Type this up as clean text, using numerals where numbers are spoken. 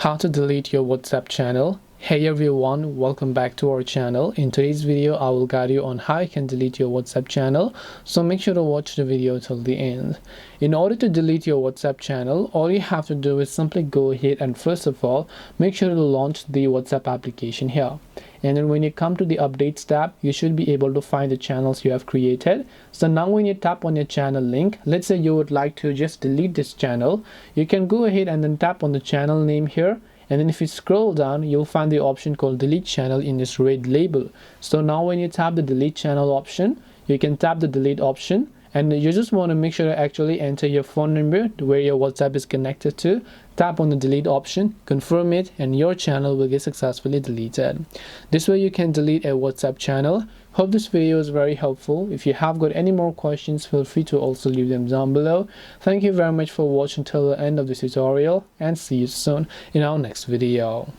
How to delete your WhatsApp channel. Hey everyone, welcome back to our channel. In today's video I will guide you on how you can delete your WhatsApp channel, so make sure to watch the video till the end. In order to delete your WhatsApp channel, all you have to do is simply go ahead and first of all make sure to launch the WhatsApp application here. And then when you come to the updates tab, you should be able to find the channels you have created. So now when you tap on your channel link, let's say you would like to just delete this channel, you can go ahead and then tap on the channel name here. And then if you scroll down, you'll find the option called delete channel in this red label. So now when you tap the delete channel option, you can tap the delete option, and you just want to make sure to actually enter your phone number where your WhatsApp is connected to. Tap on the delete option, confirm it, and your channel will get successfully deleted. This way you can delete a WhatsApp channel. Hope this video is very helpful. If you have got any more questions, feel free to also leave them down below. Thank you very much for watching till the end of this tutorial, and see you soon in our next video.